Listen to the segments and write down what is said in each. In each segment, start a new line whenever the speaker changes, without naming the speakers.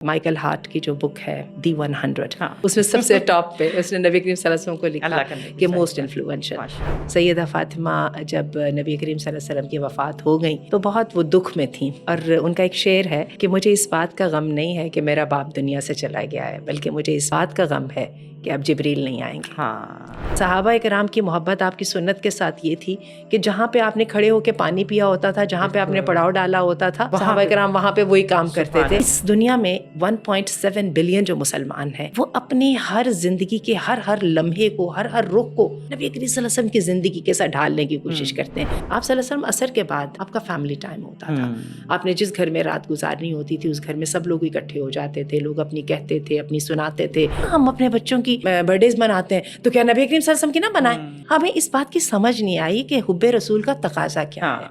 Michael Hart کی جو بک ہے دی 100
ہاں
اس میں سب سے ٹاپ پہ اس نے نبی کریم صلی اللہ علیہ وسلم کو
اللہ
لکھا
کا نبی
کہ
صلی
موسٹ
اللہ
انفلوئنشل.
ماشاء اللہ.
سیدہ فاطمہ جب نبی کریم صلی اللہ علیہ وسلم کی وفات ہو گئی تو بہت وہ دکھ میں تھیں، اور ان کا ایک شعر ہے کہ مجھے اس بات کا غم نہیں ہے کہ میرا باپ دنیا سے چلا گیا ہے، بلکہ مجھے اس بات کا غم ہے کہ اب جبریل نہیں آئیں گے.
ہاں
صحابہ کرام کی محبت آپ کی سنت کے ساتھ یہ تھی کہ جہاں پہ آپ نے کھڑے ہو کے پانی پیا ہوتا تھا، جہاں پہ آپ نے پڑاؤ ڈالا ہوتا تھا، صحابہ کرام وہاں پہ وہی کام کرتے تھے. اس دنیا میں 1.7 بلین جو مسلمان ہیں وہ اپنی ہر زندگی کے ہر لمحے کو، ہر رخ کو نبی کریم صلی اللہ علیہ وسلم کی زندگی کے ساتھ ڈھالنے کی کوشش کرتے ہیں. آپ صلی اللہ علیہ وسلم عصر کے بعد آپ کا فیملی ٹائم ہوتا تھا، آپ نے جس گھر میں رات گزارنی ہوتی تھی اس گھر میں سب لوگ اکٹھے ہو جاتے تھے، لوگ اپنی کہتے تھے، اپنی سناتے تھے. ہم اپنے بچوں کی برتھ ڈیز مناتے ہیں تو کیا نبی کریم صلی اللہ علیہ وسلم کی نہ منائیں؟ ہمیں اس بات کی سمجھ نہیں آئی کہ حب رسول کا تقاضا کیا ہے.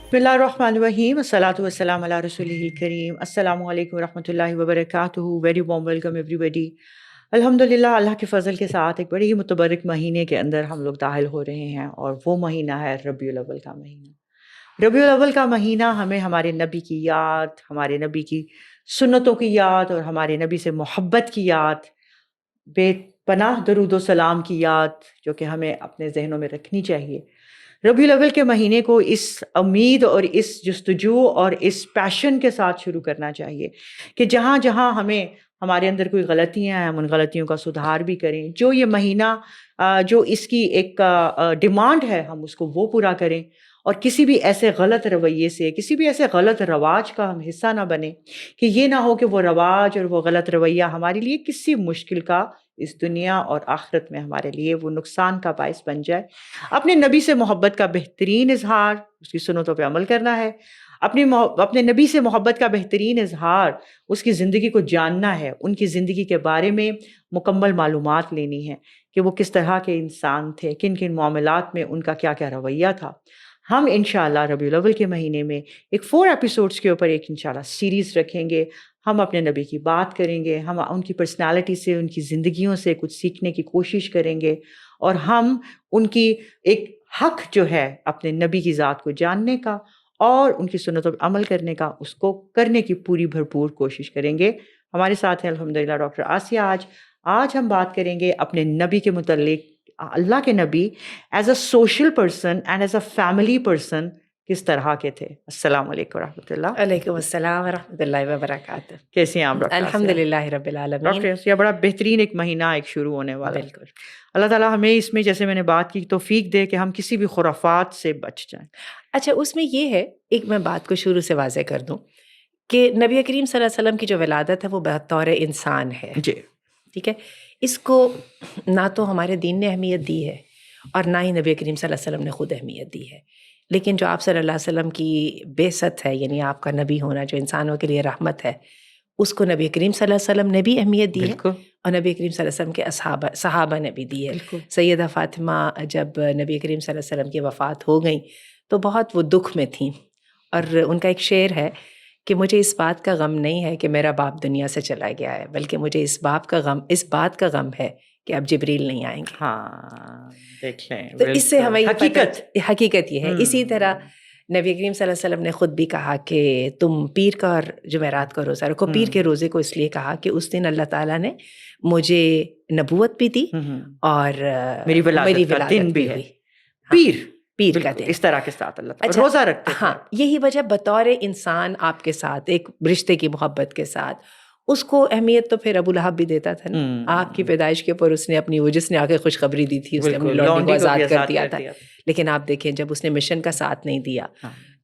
بسم اللہ الرحمن الرحیم، الصلاۃ والسلام علی رسولہ الکریم. السلام علیکم ورحمۃ اللہ وبرکاتہ. ویری وارم ویلکم ایوری بڈی. الحمد للہ اللہ کے فضل کے ساتھ ایک بڑے ہی متبرک مہینے کے اندر ہم لوگ داخل ہو رہے ہیں، اور وہ مہینہ ہے ربیع الاول کا مہینہ. ربیع الاول کا مہینہ ہمیں ہمارے نبی کی یاد، ہمارے نبی کی سنتوں کی یاد، اور ہمارے نبی سے محبت کی یاد، بے پناہ درود و سلام کی یاد جو کہ ہمیں اپنے ذہنوں میں رکھنی چاہیے. ربیع الاول کے مہینے کو اس امید اور اس جستجو اور اس پیشن کے ساتھ شروع کرنا چاہیے کہ جہاں جہاں ہمیں ہمارے اندر کوئی غلطیاں ہیں ہم ان غلطیوں کا سدھار بھی کریں. جو یہ مہینہ جو اس کی ایک ڈیمانڈ ہے ہم اس کو وہ پورا کریں، اور کسی بھی ایسے غلط رویے سے، کسی بھی ایسے غلط رواج کا ہم حصہ نہ بنیں کہ یہ نہ ہو کہ وہ رواج اور وہ غلط رویہ ہمارے لیے کسی مشکل کا اس دنیا اور آخرت میں ہمارے لیے وہ نقصان کا باعث بن جائے. اپنے نبی سے محبت کا بہترین اظہار اس کی سنتوں پہ عمل کرنا ہے. اپنے نبی سے محبت کا بہترین اظہار اس کی زندگی کو جاننا ہے، ان کی زندگی کے بارے میں مکمل معلومات لینی ہے کہ وہ کس طرح کے انسان تھے، کن کن معاملات میں ان کا کیا کیا رویہ تھا. ہم انشاءاللہ ربیع الاول کے مہینے میں ایک 4 ایپیسوڈز کے اوپر ایک انشاءاللہ سیریز رکھیں گے. ہم اپنے نبی کی بات کریں گے، ہم ان کی پرسنالٹی سے، ان کی زندگیوں سے کچھ سیکھنے کی کوشش کریں گے، اور ہم ان کی ایک حق جو ہے اپنے نبی کی ذات کو جاننے کا اور ان کی سنتوں پر عمل کرنے کا، اس کو کرنے کی پوری بھرپور کوشش کریں گے. ہمارے ساتھ ہیں الحمدللہ ڈاکٹر آسیہ. آج ہم بات کریں گے اپنے نبی کے متعلق. اللہ کے نبی as a social person and as a family person کس طرح کے تھے. السلام علیکم ورحمۃ اللہ.
علیکم السلام ورحمۃ اللہ وبرکاتہ.
کیسی ہیں آپ ڈاکٹر آسیہ؟
الحمد للہ رب العالمین.
ڈاکٹر آسیہ، بڑا بہترین ایک مہینہ ایک شروع ہونے والا.
بالکل.
اللہ تعالیٰ ہمیں اس میں، جیسے میں نے بات کی، توفیق دے کہ ہم کسی بھی خرافات سے بچ جائیں.
اچھا، اس میں یہ ہے، ایک میں بات کو شروع سے واضح کر دوں کہ نبی کریم صلی اللہ علیہ وسلم کی جو ولادت ہے وہ بطور انسان ہے.
جی
ٹھیک ہے. اس کو نہ تو ہمارے دین نے اہمیت دی ہے اور نہ ہی نبی کریم صلی اللہ علیہ وسلم نے خود اہمیت دی ہے. لیکن جو آپ صلی اللہ علیہ وسلم کی بعثت ہے، یعنی آپ کا نبی ہونا جو انسانوں کے لیے رحمت ہے، اس کو نبی کریم صلی اللہ علیہ وسلم نے بھی اہمیت دی ہے، اور نبی کریم صلی اللہ علیہ وسلم کے صحابہ نے بھی دی ہے. سیدہ فاطمہ جب نبی کریم صلی اللہ علیہ وسلم کی وفات ہو گئی تو بہت وہ دکھ میں تھیں، اور ان کا ایک شعر ہے کہ مجھے اس بات کا غم نہیں ہے کہ میرا باپ دنیا سے چلا گیا ہے، بلکہ مجھے اس بات کا غم ہے کہ اب جبریل نہیں آئیں گے.
ہاں دیکھ لیں،
تو اس سے ہمیں حقیقت یہ ہے. اسی طرح نبی کریم صلی اللہ علیہ وسلم نے خود بھی کہا کہ تم پیر کا اور جمعرات کا روزہ رکھو. پیر کے روزے کو اس لیے کہا کہ اس دن اللہ تعالیٰ نے مجھے نبوت بھی دی اور
میری ولادت بھی ہے. پیر کا دن، اس طرح کے ساتھ اللہ تعالیٰ روزہ رکھتے ہیں.
ہاں، یہی وجہ بطور انسان آپ کے ساتھ ایک رشتے کی محبت کے ساتھ اس کو اہمیت تو پھر ابو لہب بھی دیتا تھا نا. آپ کی پیدائش کے اوپر اس نے اپنی، وہ جس نے آ کے خوشخبری دی تھی، اس نے اپنی لونڈی کو آزاد کر دیا تھا. لیکن آپ دیکھیں جب اس نے مشن کا ساتھ نہیں دیا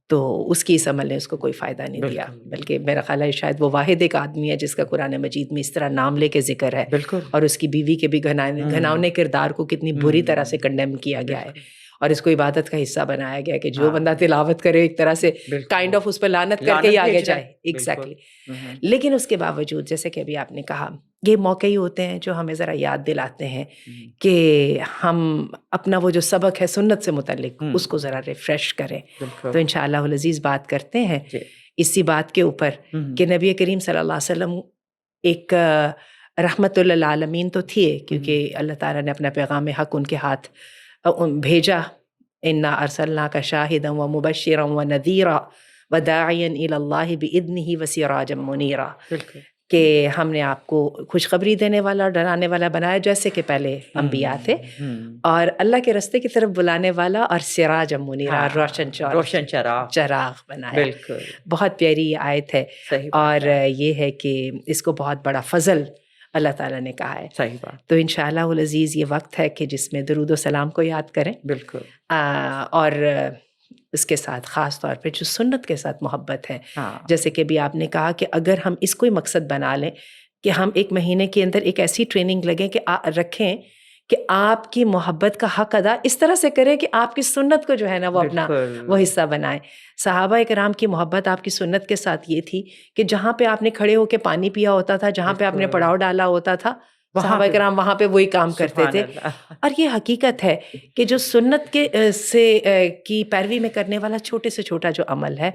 تو اس کی اس عمل نے اس کو کوئی فائدہ نہیں دیا. بلکہ میرا خیال ہے شاید وہ واحد ایک آدمی ہے جس کا قرآن مجید میں اس طرح نام لے کے ذکر ہے، اور اس کی بیوی کے بھی گھناؤنے کردار کو کتنی بری طرح سے کنڈیم کیا گیا ہے، اور اس کو عبادت کا حصہ بنایا گیا کہ جو بندہ تلاوت کرے ایک طرح سے کائنڈ آف اس پہ لعنت کر کے ہی آگے جائے. ایگزیکٹلی. لیکن اس کے باوجود جیسے کہ ابھی آپ نے کہا، یہ موقع ہی ہوتے ہیں جو ہمیں ذرا یاد دلاتے ہیں کہ ہم اپنا وہ جو سبق ہے سنت سے متعلق اس کو ذرا ریفریش کریں. تو انشاءاللہ العزیز بات کرتے ہیں اسی بات کے اوپر کہ نبی کریم صلی اللہ علیہ وسلم ایک رحمت للعالمین تو تھے، کیونکہ اللہ تعالیٰ نے اپنا پیغام حق ان کے ہاتھ بھیجا انا ارسلناک شاہدا ومبشرا ونذیرا وداعیا الی اللہ باذنہ وسراجا منیرا،
بالکل
کہ ہم نے آپ کو خوشخبری دینے والا اور ڈرانے والا بنایا جیسے کہ پہلے انبیاء تھے، اور اللہ کے راستے کی طرف بلانے والا اور سراج منیرا، روشن چراغ بنایا۔
بالکل
بہت پیاری یہ آیت ہے، اور یہ ہے کہ اس کو بہت بڑا فضل اللہ تعالیٰ نے کہا ہے۔
صحیح بات۔
تو انشاءاللہ العزیز یہ وقت ہے کہ جس میں درود و سلام کو یاد کریں،
بالکل،
اور اس کے ساتھ خاص طور پہ جو سنت کے ساتھ محبت ہے، جیسے کہ بھی آپ نے کہا کہ اگر ہم اس کو ہی مقصد بنا لیں کہ ہم ایک مہینے کے اندر ایک ایسی ٹریننگ لگیں کہ رکھیں کہ آپ کی محبت کا حق ادا اس طرح سے کریں کہ آپ کی سنت کو جو ہے نا وہ اپنا وہ حصہ بنائیں۔ صحابہ کرام کی محبت آپ کی سنت کے ساتھ یہ تھی کہ جہاں پہ آپ نے کھڑے ہو کے پانی پیا ہوتا تھا، جہاں پہ آپ نے پڑاؤ ڈالا ہوتا تھا، صحابہ کرام وہاں پہ وہی کام کرتے تھے۔ اور یہ حقیقت ہے کہ جو سنت کے کی پیروی میں کرنے والا چھوٹے سے چھوٹا جو عمل ہے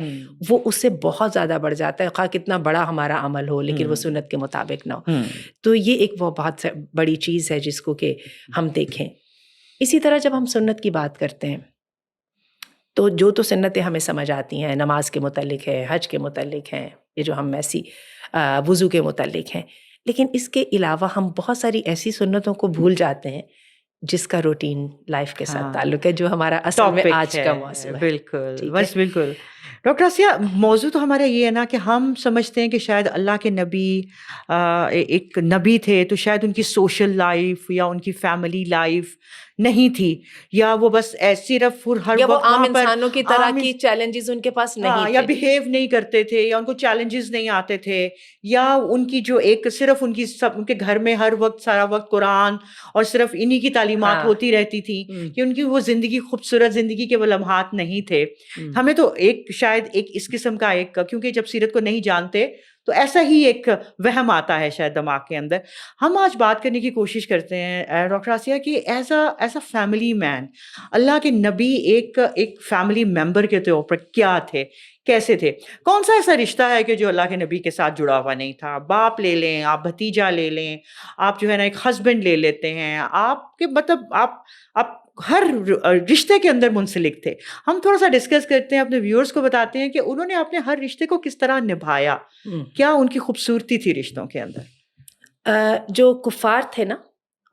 وہ اس سے بہت زیادہ بڑھ جاتا ہے، خواہ کتنا بڑا ہمارا عمل ہو لیکن وہ سنت کے مطابق نہ ہو۔ تو یہ ایک وہ بہت بڑی چیز ہے جس کو کہ ہم دیکھیں۔ اسی طرح جب ہم سنت کی بات کرتے ہیں تو جو تو سنتیں ہمیں سمجھ آتی ہیں، نماز کے متعلق ہے، حج کے متعلق ہیں، یہ جو ہم ایسی وضو کے متعلق ہیں، لیکن اس کے علاوہ ہم بہت ساری ایسی سنتوں کو بھول جاتے ہیں جس کا روٹین لائف کے ساتھ تعلق ہے، جو ہمارا اصل میں آج کا موضوع ہے۔
بالکل، بس بالکل ڈاکٹر آسیہ، موضوع تو ہمارا یہ ہے نا کہ ہم سمجھتے ہیں کہ شاید اللہ کے نبی ایک نبی تھے تو شاید ان کی سوشل لائف یا ان کی فیملی لائف نہیں تھی، یا وہ بس صرف ہر
یا وہ
وقت
عام انسانوں کی طرح کی چیلنجز ان کے پاس نہیں
یا بیہیو نہیں کرتے تھے، یا ان کو چیلنجز نہیں آتے تھے، یا ان کی جو ایک صرف ان کی سب ان کے گھر میں ہر وقت سارا وقت قرآن اور صرف انہی کی تعلیمات ہوتی رہتی تھی، کہ ان کی وہ زندگی خوبصورت زندگی کے وہ لمحات نہیں تھے۔ ہمیں تو ایک شاید ایک اس قسم کا ایک، کیونکہ جب سیرت کو نہیں جانتے تو ایسا ہی ایک وہم آتا ہے شاید دماغ کے اندر۔ ہم آج بات کرنے کی کوشش کرتے ہیں ڈاکٹر آسیہ کہ ایز اے فیملی مین اللہ کے نبی ایک فیملی ممبر کے طور پر کیا تھے، کیسے تھے؟ کون سا ایسا رشتہ ہے کہ جو اللہ کے نبی کے ساتھ جڑا ہوا نہیں تھا؟ باپ لے لیں، آپ بھتیجا لے لیں، آپ جو ہے نا ایک ہسبینڈ لے لیتے ہیں، آپ کے مطلب آپ ہر رشتے کے اندر منسلک تھے۔ ہم تھوڑا سا ڈسکس کرتے ہیں، اپنے ویورز کو بتاتے ہیں کہ انہوں نے اپنے ہر رشتے کو کس طرح نبھایا، کیا ان کی خوبصورتی تھی رشتوں کے اندر۔
جو کفار تھے نا،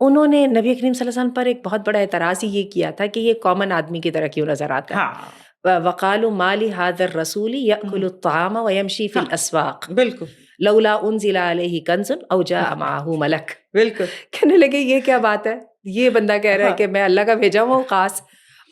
انہوں نے نبی کریم صلی اللہ علیہ وسلم پر ایک بہت بڑا اعتراض یہ کیا تھا کہ یہ کامن آدمی کی طرح کیوں نظر آتا ہے۔ وقالوا ما لهذا الرسول يأكل الطعام ويمشي في الاسواق
بالکل
لولا انزل عليه كنز او جاء معه ملک۔
بالکل
کہنے لگے یہ کیا بات ہے، یہ بندہ کہہ رہا ہے کہ میں اللہ کا بھیجا ہوا ہوں خاص،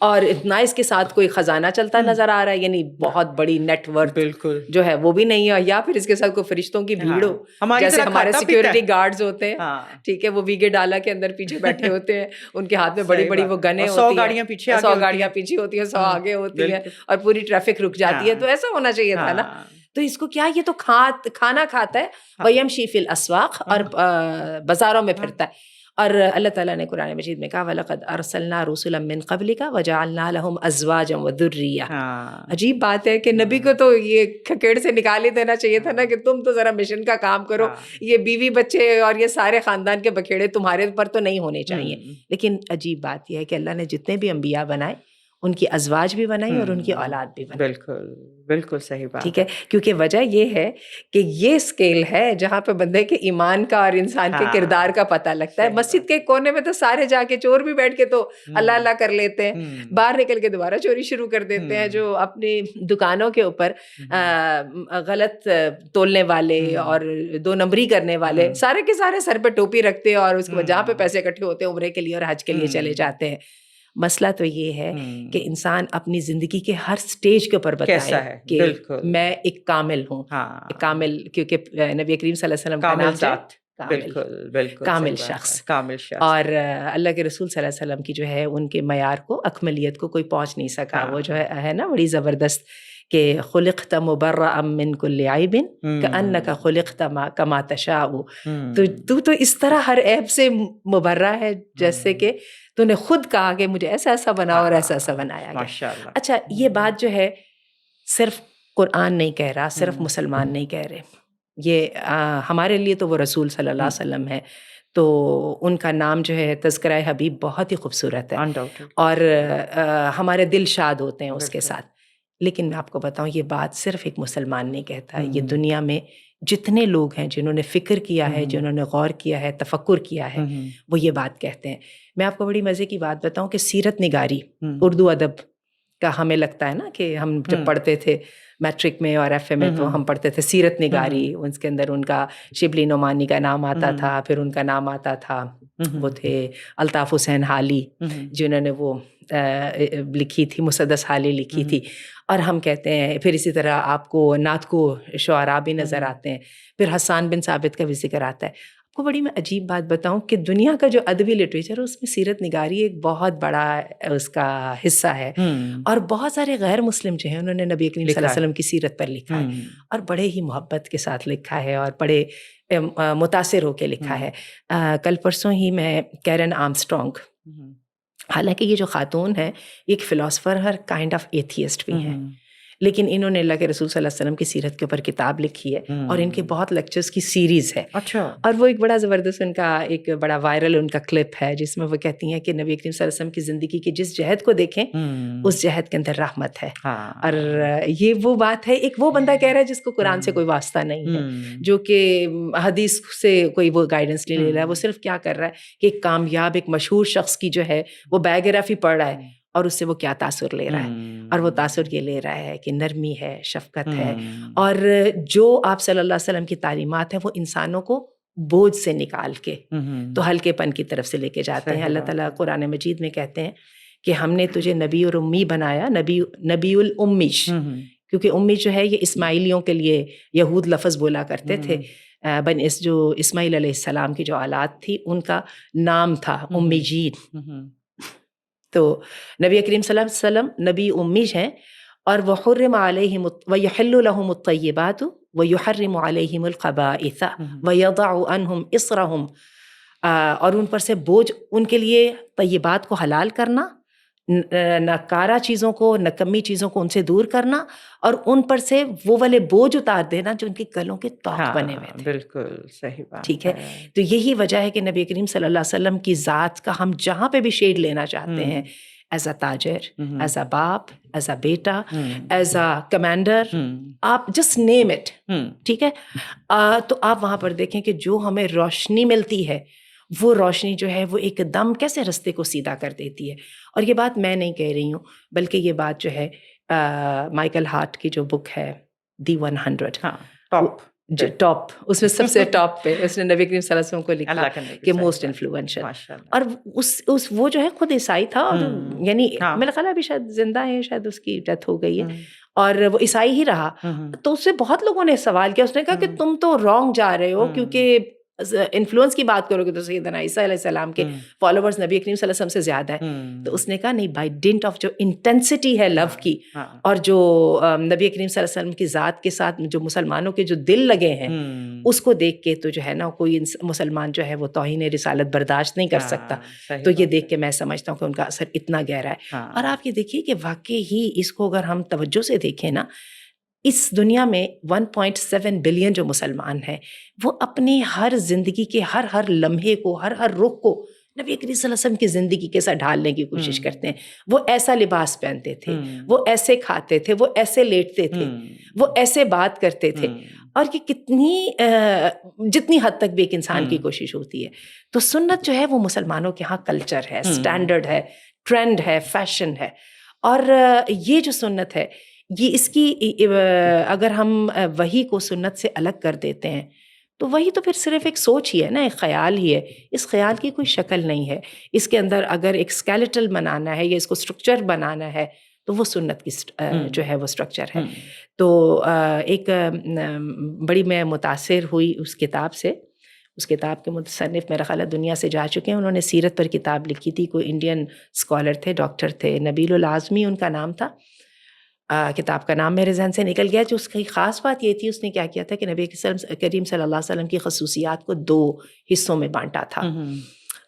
اور اتنا اس کے ساتھ کوئی خزانہ چلتا نظر آ رہا ہے، یعنی بہت بڑی نیٹ ورتھ
بالکل
جو ہے وہ بھی نہیں ہے، یا پھر اس کے ساتھ کوئی فرشتوں کی بھیڑ ہو، جیسے ہمارے سیکیورٹی گارڈز ہوتے ہیں، ٹھیک ہے، وہ ویگے ڈالا کے اندر پیچھے بیٹھے ہوتے ہیں، ان کے ہاتھ میں بڑی بڑی وہ گنیں ہوتی ہیں، 100 گاڑیاں پیچھے ہوتی ہیں، 100 آگے ہوتی ہیں، اور پوری ٹریفک رک جاتی ہے۔ تو ایسا ہونا چاہیے تھا نا۔ تو اس کو کیا، یہ تو کھانا کھاتا ہے، وَيَمْشِي فِي الْأَسْوَاقِ، اور بازاروں میں پھرتا ہے۔ اور اللہ تعالیٰ نے قرآن مجید میں کہا وَلَقَدْ أَرْسَلْنَا رُسُلًا مِّن قَبْلِكَ وَجَعَلْنَا لَهُمْ أَزْوَاجًا وَذُرِّيَّةً۔ عجیب بات ہے کہ نبی کو تو یہ کھکیڑ سے نکال ہی دینا چاہیے تھا نا کہ تم تو ذرا مشن کا کام کرو، یہ بیوی بچے اور یہ سارے خاندان کے بکھیڑے تمہارے پر تو نہیں ہونے چاہیے۔ لیکن عجیب بات یہ ہے کہ اللہ نے جتنے بھی انبیاء بنائے ان کی ازواج بھی بنائی اور ان کی اولاد بھی بنائی۔
بالکل بالکل صحیح بات،
ٹھیک ہے، کیونکہ وجہ یہ ہے کہ یہ اسکیل ہے جہاں پہ بندے کے ایمان کا اور انسان کے کردار کا پتہ لگتا ہے۔ مسجد کے کونے میں تو سارے جا کے چور بھی بیٹھ کے تو اللہ اللہ کر لیتے ہیں، باہر نکل کے دوبارہ چوری شروع کر دیتے ہیں۔ جو اپنی دکانوں کے اوپر غلط تولنے والے اور 2 نمبری کرنے والے سارے کے سارے سر پہ ٹوپی رکھتے ہیں، اور اس کو جہاں پہ پیسے اکٹھے ہوتے ہیں عمرے کے لیے اور حج کے لیے چلے جاتے ہیں۔ مسئلہ تو یہ ہے کہ انسان اپنی زندگی کے ہر سٹیج کے اوپر بتائے کہ میں ایک کامل ہوں، کامل، کیونکہ نبی کریم صلی اللہ علیہ وسلم کا نام ہے کامل شخص، اور اللہ کے رسول صلی اللہ علیہ وسلم کی جو ہے ان کے معیار کو، اکملیت کو کوئی پہنچ نہیں سکا۔ وہ جو ہے نا بڑی زبردست کہ خلقت مبرأ من کل عیب کأنک خلقت کما تشاء، تو اس طرح ہر عیب سے مبرہ ہے جیسے کہ تو نے خود کہا کہ مجھے ایسا ایسا بناؤ اور ایسا ایسا بنایا گیا۔ اچھا، یہ بات جو ہے صرف قرآن نہیں کہہ رہا، صرف مسلمان نہیں کہہ رہے، یہ ہمارے لیے تو وہ رسول صلی اللہ علیہ وسلم ہے۔ تو ان کا نام جو ہے تذکرہ حبیب بہت ہی خوبصورت ہے اور ہمارے دل شاد ہوتے ہیں اس کے ساتھ. لیکن میں آپ کو بتاؤں یہ بات صرف ایک مسلمان نہیں کہتا, یہ دنیا میں جتنے لوگ ہیں جنہوں نے فکر کیا ہے, جنہوں نے غور کیا ہے, تفکر کیا ہے, وہ یہ بات کہتے ہیں. میں آپ کو بڑی مزے کی بات بتاؤں کہ سیرت نگاری اردو ادب کا ہمیں لگتا ہے نا کہ ہم جب پڑھتے تھے میٹرک میں اور ایف اے میں تو ہم پڑھتے تھے سیرت نگاری, اس کے اندر ان کا شبلی نعمانی کا نام آتا تھا, پھر ان کا نام آتا تھا وہ تھے الطاف حسین حالی جنہوں نے وہ لکھی تھی, مسدس حالی لکھی تھی. اور ہم کہتے ہیں پھر اسی طرح آپ کو نعت کو شعراء بھی نظر آتے ہیں, پھر حسان بن ثابت کا بھی ذکر آتا ہے. آپ کو بڑی میں عجیب بات بتاؤں کہ دنیا کا جو ادبی لٹریچر ہے اس میں سیرت نگاری ایک بہت بڑا اس کا حصہ ہے, اور بہت سارے غیر مسلم جو ہیں انہوں نے نبی کریم صلی اللہ علیہ وسلم کی سیرت پر لکھا ہے, اور بڑے ہی محبت کے ساتھ لکھا ہے اور بڑے متاثر ہو کے لکھا ہے. کل پرسوں ہی میں کیرن آرمسٹرانگ, حالانکہ یہ جو خاتون ہے ایک philosopher Hare kind of atheist بھی ہیں, لیکن انہوں نے اللہ کے رسول صلی اللہ علیہ وسلم کی سیرت کے اوپر کتاب لکھی ہے اور ان کے بہت لیکچرز کی سیریز ہے.
اچھا.
اور وہ ایک بڑا زبردست ان کا ایک بڑا وائرل ان کا کلپ ہے جس میں وہ کہتی ہیں کہ نبی کریم صلی اللہ علیہ وسلم کی زندگی کی جس جہد کو دیکھیں اس جہد کے اندر رحمت ہے. اور یہ وہ بات ہے, ایک وہ بندہ کہہ رہا ہے جس کو قرآن سے کوئی واسطہ نہیں ہے, جو کہ حدیث سے کوئی وہ گائیڈنس نہیں لے رہا ہے, وہ صرف کیا کر رہا ہے کہ ایک کامیاب ایک مشہور شخص کی جو ہے وہ بایوگرافی پڑھ رہا ہے اور اس سے وہ کیا تاثر لے رہا ہے, اور وہ تاثر یہ لے رہا ہے کہ نرمی ہے, شفقت ہے, اور جو آپ صلی اللہ علیہ وسلم کی تعلیمات ہیں وہ انسانوں کو بوجھ سے نکال کے تو ہلکے پن کی طرف سے لے کے جاتے ہیں. اللہ تعالیٰ قرآن مجید میں کہتے ہیں کہ ہم نے تجھے نبی اور امی بنایا, نبی الامیش, کیونکہ امی جو ہے یہ اسماعیلیوں کے لیے یہود لفظ بولا کرتے تھے. جو اسماعیل علیہ السلام کی جو اولاد تھی ان کا نام تھا امی جین. تو نبی کریم صلی اللہ علیہ وسلم نبی امیش ہیں, اور وحرم علیہم ویحل لہم الطیبات ویحرم علیہم الخبائث ویضع عنہم اصرہم, اور ان پر سے بوجھ, ان کے لیے طیبات کو حلال کرنا, ناکارہ چیزوں کو, نکمی چیزوں کو ان سے دور کرنا, اور ان پر سے وہ والے بوجھ اتار دینا جو ان کے گلوں کے توق بنے ہوئے تھے.
بالکل صحیح بات.
ٹھیک ہے, تو یہی وجہ ہے کہ نبی کریم صلی اللہ علیہ وسلم کی ذات کا ہم جہاں پہ بھی شیڈ لینا چاہتے ہیں, ایز اے تاجر, ایز اے باپ, as a beta, as a commander, آپ جسٹ نیم اٹ, ٹھیک ہے, تو آپ وہاں پر دیکھیں کہ جو ہمیں روشنی ملتی ہے وہ روشنی جو ہے وہ ایک دم کیسے رستے کو سیدھا کر دیتی ہے. اور یہ بات میں نہیں کہہ رہی ہوں, بلکہ یہ بات جو ہے مائیکل ہارٹ کی جو بک ہے دی 100, ٹاپ, اس میں سب سے ٹاپ پہ اس نے نبی کریم صلی اللہ علیہ وسلم کو لکھا کہ موسٹ انفلوئنشل, اور اس وہ جو ہے خود عیسائی تھا, اور یعنی میرا خیال ہے ابھی شاید زندہ ہے, شاید اس کی ڈیتھ ہو گئی ہے, اور وہ عیسائی ہی رہا. تو اس سے بہت لوگوں نے سوال کیا, اس نے کہا کہ تم تو رانگ جا رہے ہو, کیونکہ انفلوئنس کی بات کرو گے تو سیدنا عیسیٰ علیہ السلام کے فالوورز نبی کریم صلی اللہ علیہ وسلم سے زیادہ ہیں. تو اس نے کہا نہیں, بائی ڈنٹ آف جو انٹینسٹی ہے لو کی, اور جو نبی کریم صلی اللہ علیہ وسلم کی ذات کے ساتھ جو مسلمانوں کے جو دل لگے ہیں اس کو دیکھ کے تو جو ہے نا کوئی مسلمان جو ہے وہ توہین رسالت برداشت نہیں کر سکتا. تو یہ دیکھ کے میں سمجھتا ہوں کہ ان کا اثر اتنا گہرا ہے. اور آپ یہ دیکھیے کہ واقعی ہی اس کو اگر ہم توجہ سے دیکھیں نا, اس دنیا میں 1.7 بلین جو مسلمان ہیں وہ اپنی ہر زندگی کے ہر لمحے کو, ہر رخ کو نبی کریم صلی اللہ علیہ وسلم کی زندگی کے ساتھ ڈھالنے کی کوشش کرتے ہیں. وہ ایسا لباس پہنتے تھے, وہ ایسے کھاتے تھے, وہ ایسے لیٹتے تھے, وہ ایسے بات کرتے تھے, اور یہ کتنی جتنی حد تک بھی ایک انسان کی کوشش ہوتی ہے. تو سنت جو ہے وہ مسلمانوں کے ہاں کلچر ہے, اسٹینڈرڈ ہے, ٹرینڈ ہے, فیشن ہے. اور یہ جو سنت ہے یہ اس کی اگر ہم وحی کو سنت سے الگ کر دیتے ہیں تو وہی تو پھر صرف ایک سوچ ہی ہے نا, ایک خیال ہی ہے. اس خیال کی کوئی شکل نہیں ہے. اس کے اندر اگر ایک اسکیلیٹل بنانا ہے یا اس کو اسٹرکچر بنانا ہے تو وہ سنت کی جو ہے وہ اسٹرکچر ہے. تو ایک بڑی میں متاثر ہوئی اس کتاب سے. اس کتاب کے مصنف میرا خیال ہے دنیا سے جا چکے ہیں, انہوں نے سیرت پر کتاب لکھی تھی, کوئی انڈین اسکالر تھے, ڈاکٹر تھے, نبیل العظمی ان کا نام تھا. کتاب کا نام میرے ذہن سے نکل گیا. جو اس کی خاص بات یہ تھی, اس نے کیا کیا تھا کہ نبی کریم صلی اللہ علیہ وسلم کی خصوصیات کو 2 حصوں میں بانٹا تھا.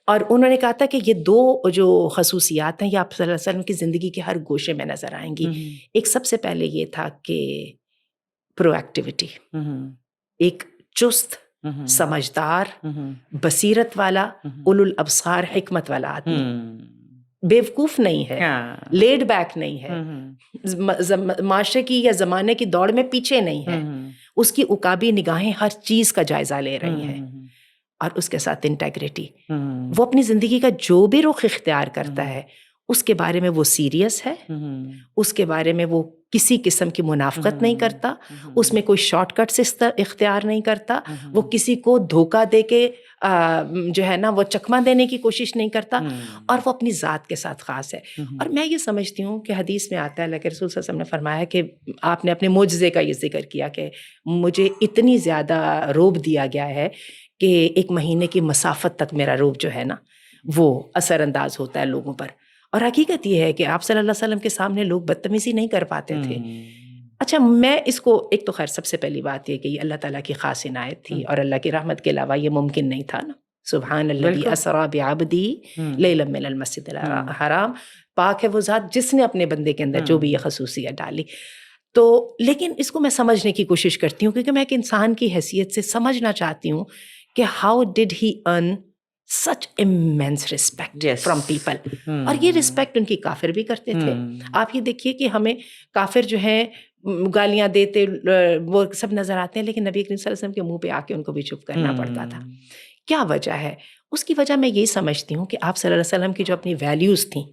اور انہوں نے کہا تھا کہ یہ 2 جو خصوصیات ہیں یہ آپ صلی اللہ علیہ وسلم کی زندگی کے ہر گوشے میں نظر آئیں گی. ایک سب سے پہلے یہ تھا کہ پرو ایکٹیویٹی, ایک چست سمجھدار، بصیرت والا، اولو الابصار، حکمت والا آدمی، بیوقوف نہیں ہے، لیڈ بیک نہیں ہے، معاشرے کی یا زمانے کی دوڑ میں پیچھے نہیں ہے، اس کی عقابی نگاہیں ہر چیز کا جائزہ لے رہی ہیں، اور اس کے ساتھ انٹیگریٹی. وہ اپنی زندگی کا جو بھی رخ اختیار کرتا ہے اس کے بارے میں وہ سیریس ہے، اس کے بارے میں وہ کسی قسم کی منافقت نہیں کرتا، اس میں کوئی شارٹ کٹس اختیار نہیں کرتا، وہ کسی کو دھوکہ دے کے جو ہے نا وہ چکمہ دینے کی کوشش نہیں کرتا، اور وہ اپنی ذات کے ساتھ خاص ہے. اور میں یہ سمجھتی ہوں کہ حدیث میں آتا ہے، اللہ کے رسول صلی اللہ علیہ وسلم نے فرمایا کہ آپ نے اپنے معجزے کا یہ ذکر کیا کہ مجھے اتنی زیادہ روب دیا گیا ہے کہ 1 مہینے کی مسافت تک میرا روب جو ہے نا وہ اثر انداز ہوتا ہے لوگوں پر. اور حقیقت یہ ہے کہ آپ صلی اللہ علیہ وسلم کے سامنے لوگ بدتمیزی نہیں کر پاتے تھے. اچھا، میں اس کو ایک تو خیر سب سے پہلی بات یہ کہ یہ اللہ تعالیٰ کی خاص عنایت تھی، اور اللہ کی رحمت کے علاوہ یہ ممکن نہیں تھا نا. سبحان الذی اسری بعبدہ لیلا من المسجد الحرام، پاک ہے وہ ذات جس نے اپنے بندے کے اندر جو بھی یہ خصوصیت ڈالی. تو لیکن اس کو میں سمجھنے کی کوشش کرتی ہوں کیونکہ میں ایک انسان کی حیثیت سے سمجھنا چاہتی ہوں کہ how did he earn such immense respect from people. اور یہ رسپیکٹ ان کی کافر بھی کرتے تھے. آپ یہ دیکھیے کہ ہمیں کافر جو ہیں گالیاں دیتے وہ سب نظر آتے ہیں، لیکن نبی کریم صلی اللہ علیہ وسلم کے منہ پہ آ کے ان کو بھی چپ کرنا پڑتا تھا. کیا وجہ ہے؟ اس کی وجہ میں یہی سمجھتی ہوں کہ آپ صلی اللہ علیہ وسلم کی جو اپنی ویلیوز تھیں،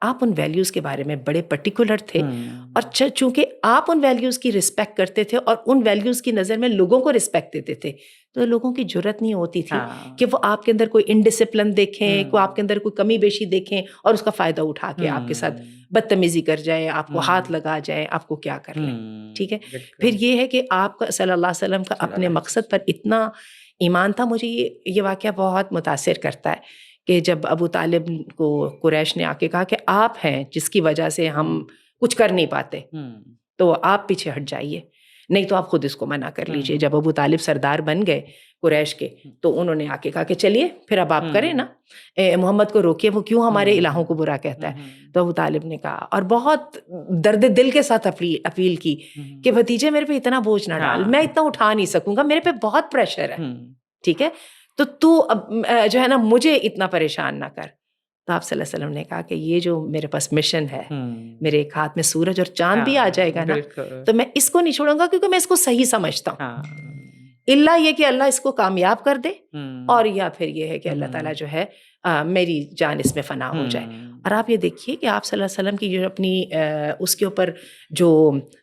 آپ ان ویلیوز کے بارے میں بڑے پرٹیکولر تھے، اور چونکہ آپ ان ویلیوز کی رسپیکٹ کرتے تھے اور ان ویلیوز کی نظر میں لوگوں کو رسپیکٹ دیتے تھے، تو لوگوں کی جرت نہیں ہوتی تھی کہ وہ آپ کے اندر کوئی انڈسپلن دیکھیں، کوئی آپ کے اندر کوئی کمی بیشی دیکھیں اور اس کا فائدہ اٹھا کے آپ کے ساتھ بدتمیزی کر جائے، آپ کو ہاتھ لگا جائے، آپ کو کیا کر لیں. ٹھیک ہے. پھر یہ ہے کہ آپ کا صلی اللہ علیہ وسلم کا اپنے مقصد پر اتنا ایمان تھا. مجھے یہ واقعہ بہت متاثر کرتا ہے کہ جب ابو طالب کو قریش نے آ کے کہا کہ آپ ہیں جس کی وجہ سے ہم کچھ کر نہیں پاتے، تو آپ پیچھے ہٹ جائیے، نہیں تو آپ خود اس کو منع کر لیجئے. جب ابو طالب سردار بن گئے قریش کے تو انہوں نے آ کے کہا کہ چلیے پھر اب آپ کریں نا، محمد کو روکیے، وہ کیوں ہمارے الہوں کو برا کہتا ہے. تو ابو طالب نے کہا اور بہت درد دل کے ساتھ اپیل کی کہ بھتیجے میرے پہ اتنا بوجھ نہ ڈال، میں اتنا اٹھا نہیں سکوں گا، میرے پہ بہت پریشر ہے. ٹھیک ہے، تو اب جو ہے نا مجھے اتنا پریشان نہ کر. تو آپ صلی اللہ علیہ وسلم نے کہا کہ یہ جو میرے پاس مشن ہے، میرے ایک ہاتھ میں سورج اور چاند بھی آ جائے گا نا، تو میں اس کو نہیں چھوڑوں گا کیونکہ میں اس کو صحیح سمجھتا ہوں. اللہ یہ کہ اللہ اس کو کامیاب کر دے، اور یا پھر یہ ہے کہ اللہ تعالیٰ جو ہے میری جان اس میں فنا ہو جائے. اور آپ یہ دیکھیے کہ آپ صلی اللہ علیہ وسلم کی جو اپنی اس کے اوپر جو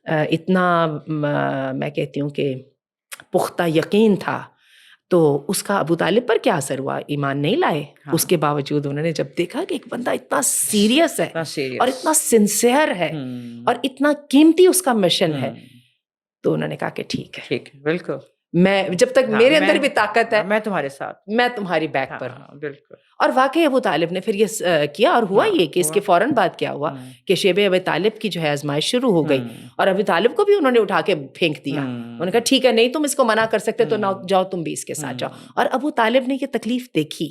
اتنا میں کہتی ہوں کہ پختہ یقین تھا، تو اس کا ابو طالب پر کیا اثر ہوا؟ ایمان نہیں لائے. اس کے باوجود انہوں نے جب دیکھا کہ ایک بندہ اتنا سیریس ہے اور اتنا سنسیئر ہے اور اتنا قیمتی اس کا مشن ہے، تو انہوں نے کہا کہ ٹھیک ہے،
بالکل،
میں جب تک میرے اندر بھی طاقت ہے
میں تمہارے ساتھ،
میں تمہاری بیک پر ہوں.
بالکل.
اور واقعی ابو طالب نے پھر یہ کیا، اور ہوا یہ کہ اس کے فوراً بعد کیا ہوا کہ شیب ابی طالب کی جو ہے آزمائش شروع ہو گئی، اور ابی طالب کو بھی انہوں نے اٹھا کے پھینک دیا. انہوں نے کہا ٹھیک ہے، نہیں تم اس کو منع کر سکتے تو نہ جاؤ، تم بھی اس کے ساتھ جاؤ. اور ابو طالب نے یہ تکلیف دیکھی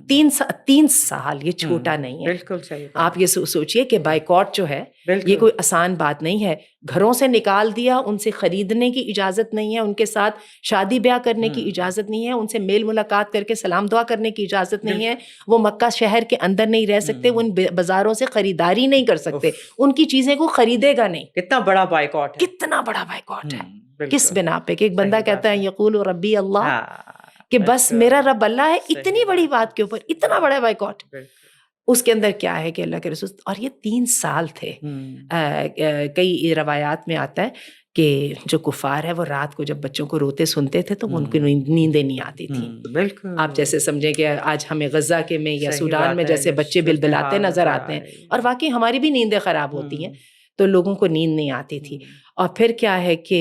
3 سال، یہ چھوٹا نہیں ہے.
بالکل صحیح.
آپ یہ سوچئے کہ بائیکاٹ جو ہے یہ کوئی آسان بات نہیں ہے. گھروں سے نکال دیا، ان سے خریدنے کی اجازت نہیں ہے، ان کے ساتھ شادی بیاہ کرنے کی اجازت نہیں ہے، ان سے میل ملاقات کر کے سلام دعا کرنے کی اجازت نہیں ہے، وہ مکہ شہر کے اندر نہیں رہ سکتے، وہ ان بازاروں سے خریداری نہیں کر سکتے، ان کی چیزیں کو خریدے گا نہیں.
کتنا بڑا بائیکاٹ ہے،
کتنا بڑا بائیکاٹ ہے. کس بنا پہ کہ ایک بندہ کہتا ہے یقول ربی اللہ، کہ بس میرا رب اللہ ہے. اتنی بڑی بات کے اوپر اتنا بڑا بائیکاٹ. اس کے اندر کیا ہے کہ اللہ کے رسول، اور یہ 3 سال تھے. کئی روایات میں آتا ہے کہ جو کفار ہے وہ رات کو جب بچوں کو روتے سنتے تھے تو ان کی نیندیں نہیں آتی تھیں.
بالکل.
آپ جیسے سمجھیں کہ آج ہمیں غزہ کے میں یا سوڈان میں جیسے بچے بلبلاتے نظر آتے ہیں، اور واقعی ہماری بھی نیندیں خراب ہوتی ہیں، تو لوگوں کو نیند نہیں آتی تھی. اور پھر کیا ہے کہ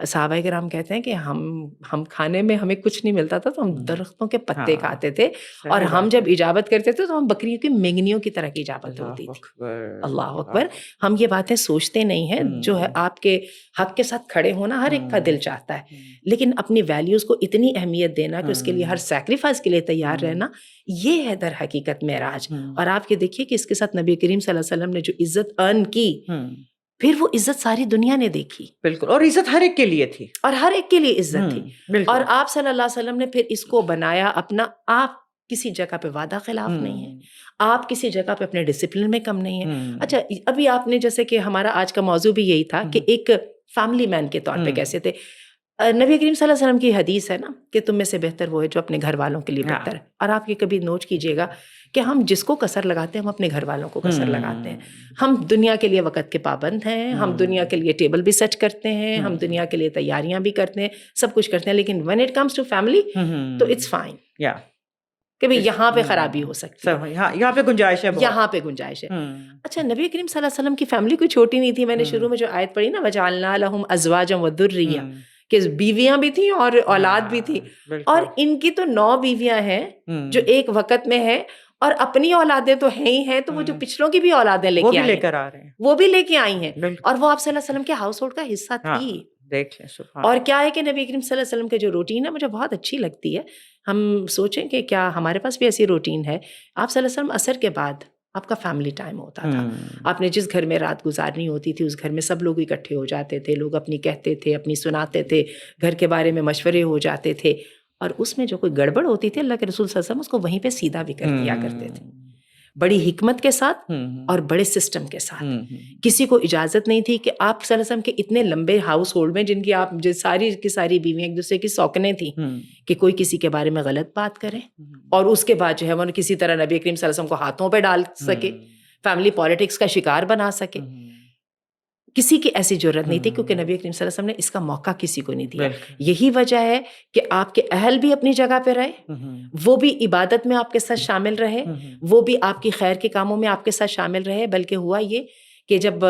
صحابہ کرام کہتے ہیں کہ ہم کھانے میں ہمیں کچھ نہیں ملتا تھا تو ہم درختوں کے پتے کھاتے تھے، اور ہم جب اجابت کرتے تھے تو ہم بکریوں کی مینگنیوں کی طرح کی اجابت ہوتی تھی. اللہ اکبر. ہم یہ باتیں سوچتے نہیں ہیں. جو ہے آپ کے حق کے ساتھ کھڑے ہونا ہر ایک کا دل چاہتا ہے، لیکن اپنی ویلیوز کو اتنی اہمیت دینا کہ اس کے لیے ہر سیکریفائس کے لیے تیار رہنا، یہ ہے در حقیقت معراج. اور آپ یہ دیکھیے کہ اس کے ساتھ نبی کریم صلی اللہ علیہ وسلم نے جو عزت ارن کی، پھر وہ عزت ساری دنیا نے دیکھی.
بالکل. اور عزت ہر ایک کے لیے تھی,
اور ہر ایک کے لیے عزت تھی.
بالکل.
اور آپ صلی اللہ علیہ وسلم نے پھر اس کو بنایا اپنا. آپ کسی جگہ پہ وعدہ خلاف نہیں ہیں, آپ کسی جگہ پہ اپنے ڈسپلن میں کم نہیں ہیں. اچھا, ابھی آپ نے جیسے کہ ہمارا آج کا موضوع بھی یہی تھا کہ ایک فیملی مین کے طور پہ کیسے تھے. نبی کریم صلی اللہ علیہ وسلم کی حدیث ہے نا کہ تم میں سے بہتر وہ ہے جو اپنے گھر والوں کے لیے بہتر ہے. اور آپ یہ کبھی نوٹ کیجئے گا کہ ہم جس کو کسر لگاتے ہیں ہم اپنے گھر والوں کو کسر لگاتے ہیں. ہم دنیا کے لیے وقت کے پابند ہیں, ہم دنیا کے لیے ٹیبل بھی سیٹ کرتے ہیں, ہم دنیا کے لیے تیاریاں بھی کرتے ہیں, سب کچھ کرتے ہیں, لیکن when it comes to family تو it's fine کہ بھئی یہاں پہ خرابی ہو سکتی ہے,
یہاں پہ گنجائش ہے,
یہاں پہ گنجائش ہے. اچھا, نبی کریم صلی اللہ علیہ وسلم کی فیملی کوئی چھوٹی نہیں تھی. میں نے شروع میں جو آیت پڑھی نا وَجَعَلْنَا لَهُمْ أَزْوَاجًا وَذُرِّيَّةً, کہ بیویاں بھی تھیں اور اولاد بھی تھی. اور ان کی تو 9 بیویاں ہیں جو ایک وقت میں ہیں, اور اپنی اولادیں تو ہیں ہی ہیں, تو وہ جو پچھلوں کی بھی اولادیں لے کے
لے کر آ رہے ہیں,
وہ بھی لے کے آئی ہیں, اور وہ آپ صلی اللہ علیہ وسلم کے ہاؤس ہولڈ کا حصہ تھی.
دیکھ لیں.
اور کیا ہے کہ نبی کریم صلی اللہ علیہ وسلم کی جو روٹین ہے مجھے بہت اچھی لگتی ہے. ہم سوچیں کہ کیا ہمارے پاس بھی ایسی روٹین ہے. آپ صلی اللہ علیہ وسلم عصر کے بعد آپ کا فیملی ٹائم ہوتا تھا. آپ نے جس گھر میں رات گزارنی ہوتی تھی اس گھر میں سب لوگ اکٹھے ہو جاتے تھے, لوگ اپنی کہتے تھے, اپنی سناتے تھے, گھر کے بارے میں مشورے ہو جاتے تھے. اور اس میں جو کوئی گڑبڑ ہوتی تھی اللہ کے رسول صلی اللہ علیہ وسلم اس کو وہیں پہ سیدھا بھی کر دیا کرتے تھے, بڑی حکمت کے ساتھ اور بڑے سسٹم کے ساتھ. کسی کو اجازت نہیں تھی کہ آپ صلی اللہ علیہ وسلم کے اتنے لمبے ہاؤس ہولڈ میں جن کی آپ ساری کی ساری بیویاں ایک دوسرے کی سوکنیں تھیں, کہ کوئی کسی کے بارے میں غلط بات کرے اور اس کے بعد جو ہے وہ کسی طرح نبی کریم صلی اللہ علیہ وسلم کو ہاتھوں پہ ڈال سکے, فیملی پالیٹکس کا شکار بنا سکے. کسی کی ایسی جرت نہیں تھی, کیونکہ نبی کریم صلی اللہ علیہ وسلم نے اس کا موقع کسی کو نہیں دیا. یہی وجہ ہے کہ آپ کے اہل بھی اپنی جگہ پہ رہے, وہ بھی عبادت میں آپ کے ساتھ شامل رہے, وہ بھی آپ کی خیر کے کاموں میں آپ کے ساتھ شامل رہے. بلکہ ہوا یہ کہ جب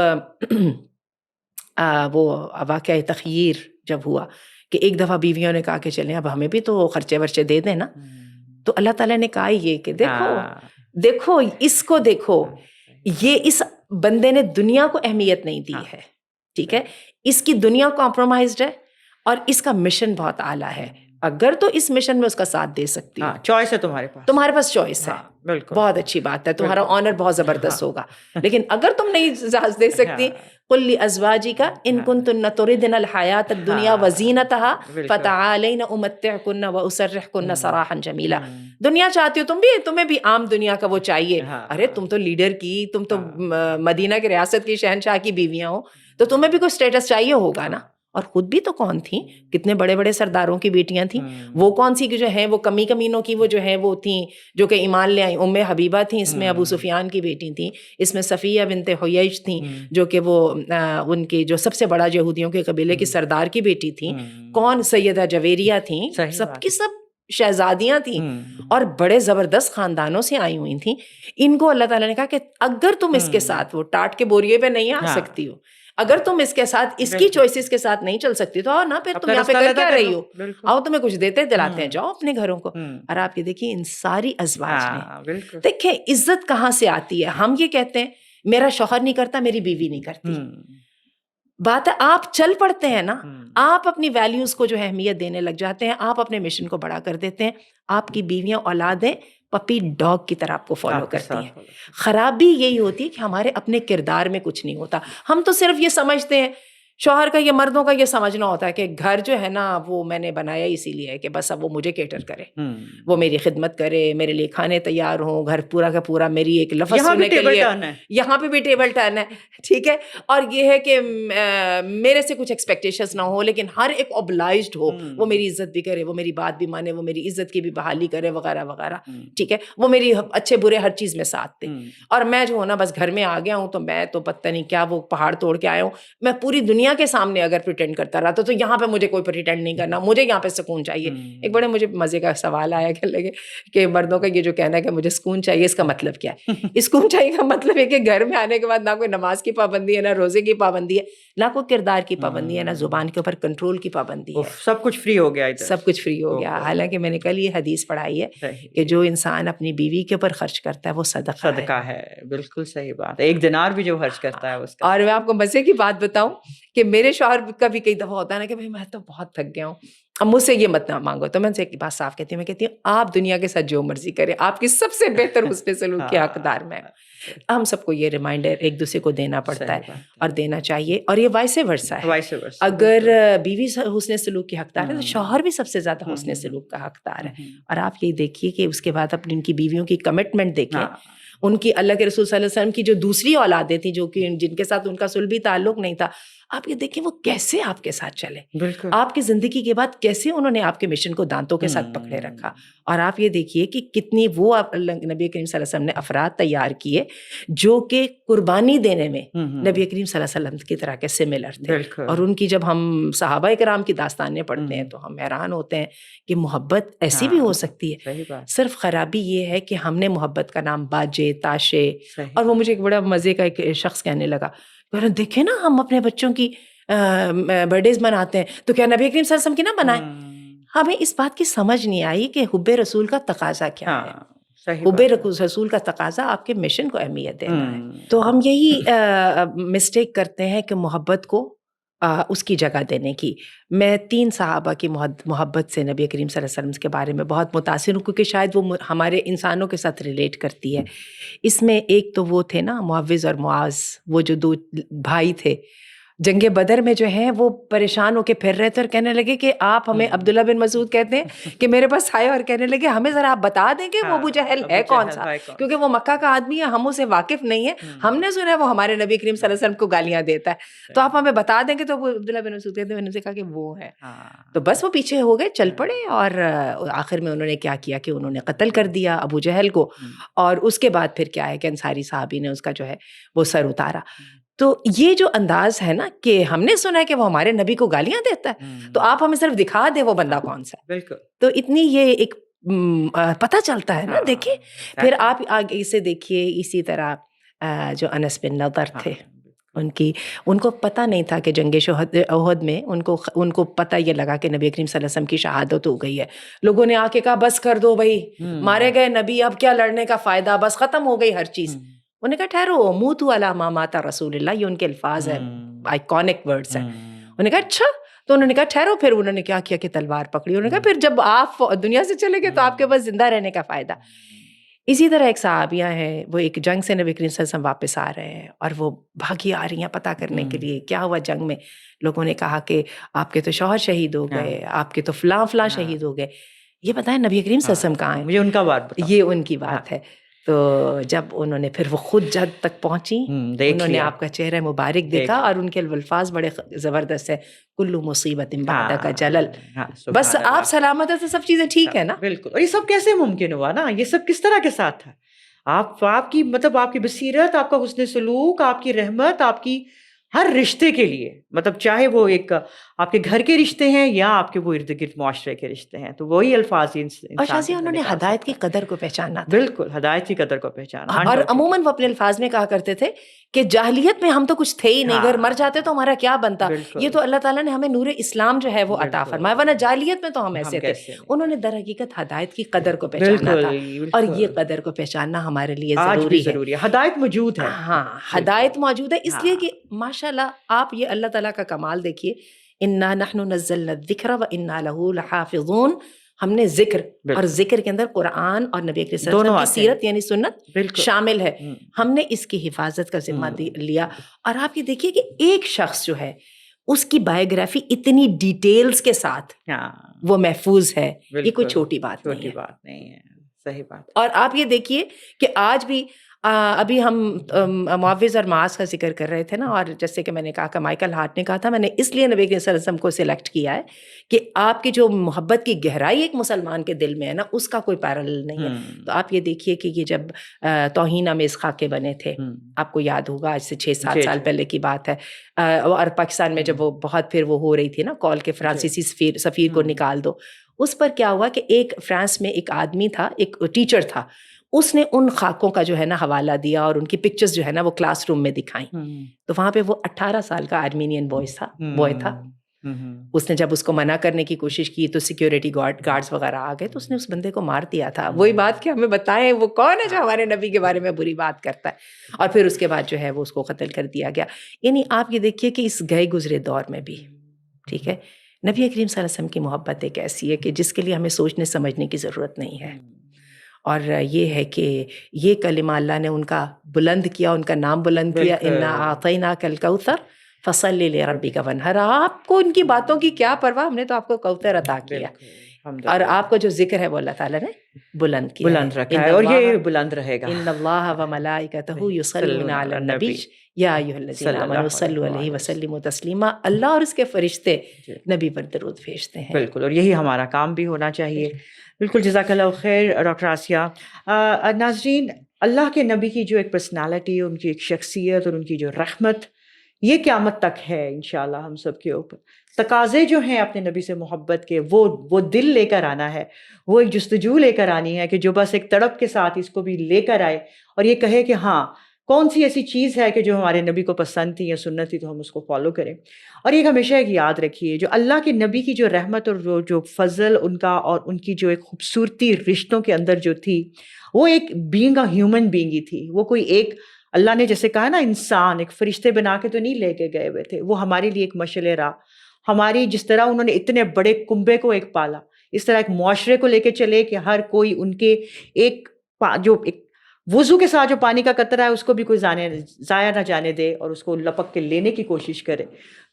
وہ واقعہ تخییر جب ہوا کہ ایک دفعہ بیویوں نے کہا کہ چلیں اب ہمیں بھی تو خرچے ورچے دے دیں نا, تو اللہ تعالیٰ نے کہا یہ کہ دیکھو اس کو دیکھو, یہ اس بندے نے دنیا کو اہمیت نہیں دی ہے, ٹھیک ہے, اس کی دنیا کمپرومائزڈ ہے اور اس کا مشن بہت اعلیٰ ہے. اگر تو اس مشن میں اس کا ساتھ دے سکتی ہو,
چوائس ہے تمہارے پاس
چوائس ہے, بہت اچھی بات ہے, تمہارا آنر بہت زبردست ہوگا. لیکن اگر تم نہیں اجازت دے سکتی, قل لازواجک ان کنتن تردن الحیات الدنیا وزینتها فتعالین امتعکن واسرحکن سراحا جمیلا. دنیا چاہتی ہو تم بھی, تمہیں بھی عام دنیا کا وہ چاہیے. ارے تم تو لیڈر کی, تم تو مدینہ کی ریاست کی شہنشاہ کی بیویاں ہو, تو تمہیں بھی کوئی اسٹیٹس چاہیے ہوگا نا. اور خود بھی تو کون تھیں, کتنے بڑے بڑے سرداروں کی بیٹیاں تھیں. وہ کون سی جو ہیں وہ کمی کمینوں کی وہ جو ہیں وہ تھیں جو کہ ایمان لے آئیں. ام حبیبہ تھیں, اس میں ابو سفیان کی بیٹی تھیں, اس میں صفیہ بنت حییش تھیں جو کہ وہ ان کے جو سب سے بڑا یہودیوں کے قبیلے کی سردار کی بیٹی تھیں. کون سیدہ جویریہ تھیں, سب کی سب شہزادیاں تھیں اور بڑے زبردست خاندانوں سے آئی ہوئی تھیں. ان کو اللہ تعالیٰ نے کہا کہ اگر تم اس کے ساتھ وہ ٹاٹ کے بوریے پہ نہیں آ سکتی ہو, اگر تم اس کے ساتھ اس کی چوائسز کے ساتھ نہیں چل سکتی تو نا پھر تم یہاں پہ کر کیا رہی ہو, آؤ تمہیں کچھ دیتے دلاتے ہیں, جاؤ اپنے گھروں کو. اور آپ یہ دیکھیے ان ساری ازواج نے دیکھیں عزت کہاں سے آتی ہے. ہم یہ کہتے ہیں میرا شوہر نہیں کرتا, میری بیوی نہیں کرتی. بات ہے آپ چل پڑتے ہیں نا, آپ اپنی ویلیوز کو جو ہے اہمیت دینے لگ جاتے ہیں, آپ اپنے مشن کو بڑا کر دیتے ہیں. آپ کی بیویاں اولادیں پپی ڈاگ کی طرح آپ کو فالو کرتی ہیں. خرابی یہی ہوتی ہے کہ ہمارے اپنے کردار میں کچھ نہیں ہوتا. ہم تو صرف یہ سمجھتے ہیں, شوہر کا, یہ مردوں کا یہ سمجھنا ہوتا ہے کہ گھر جو ہے نا وہ میں نے بنایا اسی لیے کہ بس اب وہ مجھے کیٹر کرے, وہ میری خدمت کرے, میرے لیے کھانے تیار ہوں, گھر پورا کا پورا میری ایک لفظ سننے کے لیے, یہاں پہ بھی ٹیبل ٹرن ہے, ٹھیک ہے. اور یہ ہے کہ میرے سے کچھ ایکسپیکٹیشنز نہ ہو, لیکن ہر ایک اوبلائزڈ ہو, وہ میری عزت بھی کرے, وہ میری بات بھی مانے, وہ میری عزت کی بھی بحالی کرے وغیرہ وغیرہ, ٹھیک ہے. وہ میری اچھے برے ہر چیز میں ساتھ دے. اور میں جو ہوں نا بس گھر میں آ گیا ہوں تو میں تو پتہ نہیں کیا وہ پہاڑ توڑ کے آیا ہوں, میں پوری دنیا کے سامنے اگر پریٹینڈ کرتا رہا تو یہاں پہ مجھے کوئی پریٹینڈ نہیں کرنا, مجھے یہاں پہ سکون چاہیے. ایک بڑے مجھے مزے کا سوال آیا کہ لگے کہ مردوں کا یہ جو کہنا ہے کہ مجھے سکون چاہیے, اس کا مطلب کیا ہے؟ سکون چاہیے کا مطلب ہے کہ گھر میں آنے کے بعد نہ کوئی نماز کی پابندی ہے, نہ روزے کی پابندی ہے, نہ کوئی کردار کی پابندی ہے, نہ زبان کے اوپر کنٹرول کی پابندی ہے.
سب کچھ فری ہو گیا,
سب کچھ فری ہو گیا. حالانکہ میں نے کل یہ حدیث پڑھائی ہے کہ جو انسان اپنی بیوی کے اوپر خرچ کرتا ہے وہ صدقہ ہے.
بالکل صحیح بات ہے. ایک دینار بھی جو خرچ کرتا ہے اس کا.
اور میں آپ کو مزے کی بات بتاؤں کہ میرے شوہر کا بھی کئی دفعہ ہوتا ہے نا کہ بھائی میں تو بہت تھک گیا ہوں, اب مجھ سے یہ مت نہ مانگو. تو میں ان سے ایک بات صاف کہتی ہوں, میں کہتی ہوں آپ دنیا کے ساتھ جو مرضی کریں, آپ کی سب سے بہتر حسن سلوک کے حقدار میں. ہم سب کو یہ ریمائنڈر ایک دوسرے کو دینا پڑتا
صحیح
ہے
بات
اور دینا چاہیے. اور یہ وائس ورسا ہے,
وائس ورسا.
اگر بیوی حسن سلوک کی حقدار ہے تو شوہر بھی سب سے زیادہ حسن سلوک کا حقدار ہے. اور آپ یہ دیکھیے کہ اس کے بعد اپنی ان کی بیویوں کی کمٹمنٹ دیکھیں, ان کی اللہ کے رسول صلی اللہ علیہ وسلم کی جو دوسری اولادیں تھیں جو کہ جن کے ساتھ ان کا صلبی تعلق نہیں تھا, آپ یہ دیکھیں وہ کیسے آپ کے ساتھ چلے, آپ کی زندگی کے بعد کیسے انہوں نے آپ کے مشن کو دانتوں کے ساتھ پکڑے رکھا. اور آپ یہ دیکھیے کہ کتنی وہ نبی کریم صلی اللہ علیہ وسلم نے افراد تیار کیے جو کہ قربانی دینے میں نبی کریم صلی اللہ علیہ وسلم کی طرح کے سملر تھے. اور ان کی جب ہم صحابہ کرام کی داستانیں پڑھتے ہیں تو ہم حیران ہوتے ہیں کہ محبت ایسی بھی ہو سکتی ہے. صرف خرابی یہ ہے کہ ہم نے محبت کا نام باجے تاشے. اور وہ مجھے ایک بڑا مزے کا ایک شخص کہنے لگا, دیکھیں نا ہم اپنے بچوں کی برتھ ڈیز مناتے ہیں تو کیا نبی کریم صلی اللہ علیہ وسلم کی نہ منائیں. ہمیں اس بات کی سمجھ نہیں آئی کہ حب رسول کا تقاضا کیا ہے. حب رسول کا تقاضا آپ کے مشن کو اہمیت دینا ہے. تو ہم یہی مسٹیک کرتے ہیں کہ محبت کو اس کی جگہ دینے کی. میں 3 صحابہ کی محبت سے نبی کریم صلی اللہ علیہ وسلم کے بارے میں بہت متاثر ہوں کیونکہ شاید وہ ہمارے انسانوں کے ساتھ ریلیٹ کرتی ہے. اس میں ایک تو وہ تھے نا معوذ اور معاذ, وہ جو 2 بھائی تھے جنگ بدر میں جو ہیں وہ پریشان ہو کے پھر رہے تھے اور کہنے لگے کہ آپ ہمیں, عبداللہ بن مسعود کہتے ہیں کہ میرے پاس آئے اور کہنے لگے ہمیں ذرا آپ بتا دیں کہ وہ ابو جہل ہے کون سا, کیونکہ وہ مکہ کا آدمی ہے, ہم اسے واقف نہیں ہے, ہم نے سنا ہے وہ ہمارے نبی کریم صلی اللہ علیہ وسلم کو گالیاں دیتا ہے, تو آپ ہمیں بتا دیں گے. تو وہ عبداللہ بن مسعود کہتے ہیں, میں نے کہا کہ وہ ہے. تو بس وہ پیچھے ہو گئے, چل پڑے, اور آخر میں انہوں نے کیا کیا کہ انہوں نے قتل کر دیا ابو جہل کو. اور اس کے بعد پھر کیا ہے کہ انصاری صحابی نے اس کا جو ہے وہ سر اتارا. تو یہ جو انداز ہے نا کہ ہم نے سنا ہے کہ وہ ہمارے نبی کو گالیاں دیتا ہے, تو آپ ہمیں صرف دکھا دیں وہ بندہ کون سا ہے. تو اتنی یہ ایک پتہ چلتا ہے نا. دیکھیں پھر آپ آگے اسے دیکھیے, اسی طرح جو انس بن نضر تھے, ان کو پتہ نہیں تھا کہ جنگ احد میں ان کو پتہ یہ لگا کہ نبی کریم صلی اللہ علیہ وسلم کی شہادت ہو گئی ہے. لوگوں نے آ کے کہا بس کر دو بھائی, مارے گئے نبی, اب کیا لڑنے کا فائدہ, بس ختم ہو گئی ہر چیز. انہوں نے کہا ٹھہرو, موتوا علی ما مات رسول اللہ, یہ ان کے الفاظ ہیں, آئیکونک ورڈز ہیں. انہوں نے کہا اچھا, تو انہوں نے کہا ٹھہرو. پھر انہوں نے کیا کیا کہ تلوار پکڑی. انہوں نے کہا پھر جب آپ دنیا سے چلے گئے تو آپ کے پاس زندہ رہنے کا فائدہ. اسی طرح ایک صحابیہ ہیں, وہ ایک جنگ سے نبی کریم صلی اللہ علیہ وسلم واپس آ رہے ہیں اور وہ بھاگی آ رہی ہیں پتہ کرنے کے لیے کیا ہوا جنگ میں. لوگوں نے کہا کہ آپ کے تو شوہر شہید ہو گئے, آپ کے تو فلاں شہید ہو گئے. یہ بتائیں نبی کریم صلی اللہ علیہ وسلم کہاں ہیں,
مجھے ان کا بات بتاؤ.
یہ ان کی بات ہے. تو جب انہوں نے پھر وہ خود جد تک پہنچی, انہوں نے آپ کا چہرہ مبارک دیکھا اور ان کے الفاظ بڑے زبردست ہیں, کلو مصیبت بعدک جلل, بس آپ سلامت ہے تو سب چیزیں ٹھیک ہے نا.
بالکل. اور یہ سب کیسے ممکن ہوا نا, یہ سب کس طرح کے ساتھ تھا؟ آپ کی مطلب آپ کی بصیرت, آپ کا حسن سلوک, آپ کی رحمت, آپ کی ہر رشتے کے لیے, مطلب چاہے وہ ایک آپ کے گھر کے رشتے ہیں یا آپ کے وہ ارد گرد معاشرے کے رشتے ہیں, تو وہی الفاظ
اور شاہ انہوں نے ہدایت کی قدر کو پہچانا تھا.
بالکل, ہدایت کی قدر کو پہچانا.
اور عموماً وہ اپنے الفاظ میں کہا کرتے تھے کہ جاہلیت میں ہم تو کچھ تھے ہی نہیں, اگر مر جاتے تو ہمارا کیا بنتا. یہ تو اللہ تعالیٰ نے ہمیں نور اسلام جو ہے وہ عطا فرمایا, ورنہ جاہلیت میں تو ہم ایسے تھے. انہوں نے در حقیقت ہدایت کی قدر کو پہچانا تھا, اور یہ قدر کو پہچاننا ہمارے لیے ضروری ہے.
ہدایت موجود ہے.
ہاں, ہدایت موجود ہے, اس لیے کہ ماشاء اللہ آپ یہ اللہ تعالیٰ کا کمال دیکھیے, انا نحن نزلنا الذکر وانا لہ لحافظون. ہم نے ذکر, اور ذکر کے اندر قرآن اور نبی کریم صلی اللہ علیہ وسلم کی سیرت یعنی سنت شامل ہے. ہم نے اس کی حفاظت کا ذمہ لیا. اور آپ یہ دیکھیے کہ ایک شخص جو ہے اس کی بایوگرافی اتنی ڈیٹیلز کے ساتھ وہ محفوظ ہے, یہ کوئی چھوٹی بات نہیں ہے.
صحیح بات.
اور آپ یہ دیکھیے کہ آج بھی ابھی ہم معوذ اور معاذ کا ذکر کر رہے تھے نا, اور جیسے کہ میں نے کہا کہ مائیکل ہارٹ نے کہا تھا, میں نے اس لیے نبی کریم صلی اللہ علیہ وسلم کو سلیکٹ کیا ہے کہ آپ کی جو محبت کی گہرائی ایک مسلمان کے دل میں ہے نا, اس کا کوئی پیرالل نہیں ہے. تو آپ یہ دیکھیے کہ یہ جب توہین آمیز خاکے بنے تھے, آپ کو یاد ہوگا آج سے 6-7 سال پہلے کی بات ہے, اور پاکستان میں جب وہ بہت پھر وہ ہو رہی تھی نا کال کے فرانسیسی سفیر کو نکال دو, اس پر کیا ہوا کہ ایک فرانس میں ایک آدمی تھا, ایک ٹیچر تھا, اس نے ان خاکوں کا جو ہے نا حوالہ دیا اور ان کی پکچرز جو ہے نا وہ کلاس روم میں دکھائیں. تو وہاں پہ وہ 18 سال کا آرمینین بوائے تھا. اس نے جب اس کو منع کرنے کی کوشش کی تو سیکیورٹی گارڈز وغیرہ آ گئے, تو اس نے اس بندے کو مار دیا تھا. وہی بات کہ ہمیں بتائیں وہ کون ہے جو ہمارے نبی کے بارے میں بری بات کرتا ہے, اور پھر اس کے بعد جو ہے وہ اس کو قتل کر دیا گیا. یعنی آپ یہ دیکھیے کہ اس گئے گزرے دور میں بھی, ٹھیک ہے, نبی کریم صلی اللہ علیہ وسلم کی محبت ایک ایسی ہے کہ جس کے لیے ہمیں سوچنے سمجھنے کی ضرورت نہیں ہے. اور یہ ہے کہ یہ کلمہ اللہ نے ان کا بلند کیا، ان کا نام بلند کیا، انا اعطیناک الکوثر فصلی لربک وانحر. آپ کو ان کی باتوں کی کیا پرواہ، ہم نے تو آپ کو کوثر عطا کیا، اور آپ کا جو ذکر ہے وہ اللہ تعالیٰ نے بلند کیا،
بلند رکھا ہے، اور یہ بلند رہے گا.
ان اللہ وملائکتہ یصلون علی النبی یا ایھا الذین آمنوا صلوا علیہ وسلموا تسلیما. اللہ اور اس کے فرشتے نبی پر درود بھیجتے ہیں.
بالکل، اور یہی ہمارا کام بھی ہونا چاہیے. بالکل، جزاک اللہ خیر ڈاکٹر آسیہ. ناظرین، اللہ کے نبی کی جو ایک پرسنالٹی، ان کی ایک شخصیت اور ان کی جو رحمت، یہ قیامت تک ہے انشاءاللہ ہم سب کے اوپر. تقاضے جو ہیں اپنے نبی سے محبت کے، وہ دل لے کر آنا ہے، وہ ایک جستجو لے کر آنی ہے کہ جو بس ایک تڑپ کے ساتھ اس کو بھی لے کر آئے اور یہ کہے کہ ہاں کون سی ایسی چیز ہے کہ جو ہمارے نبی کو پسند تھی یا سنت تھی، تو ہم اس کو فالو کریں. اور یہ ہمیشہ ایک یاد رکھیے، جو اللہ کے نبی کی جو رحمت اور جو فضل ان کا اور ان کی جو ایک خوبصورتی رشتوں کے اندر جو تھی، وہ ایک بینگ اے ہیومن بینگ ہی تھی. وہ کوئی ایک، اللہ نے جیسے کہا نا، انسان ایک فرشتے بنا کے تو نہیں لے کے گئے ہوئے تھے. وہ ہمارے لیے ایک مشعل راہ، ہماری جس طرح انہوں نے اتنے بڑے کنبے کو ایک پالا، اس طرح ایک معاشرے کو لے کے چلے کہ ہر کوئی ان کے ایک جو ایک وضو کے ساتھ جو پانی کا قطرہ ہے اس کو بھی کوئی ضائع نہ جانے دے اور اس کو لپک کے لینے کی کوشش کرے.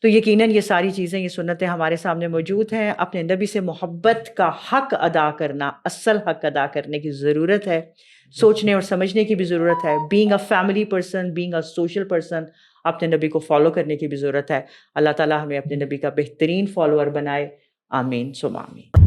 تو یقیناً یہ ساری چیزیں، یہ سنتیں ہمارے سامنے موجود ہیں. اپنے نبی سے محبت کا حق ادا کرنا، اصل حق ادا کرنے کی ضرورت ہے. سوچنے اور سمجھنے کی بھی ضرورت ہے. Being a family person, being a social person, اپنے نبی کو فالو کرنے کی بھی ضرورت ہے. اللہ تعالیٰ ہمیں اپنے نبی کا بہترین فالوور بنائے. آمین ثم آمین.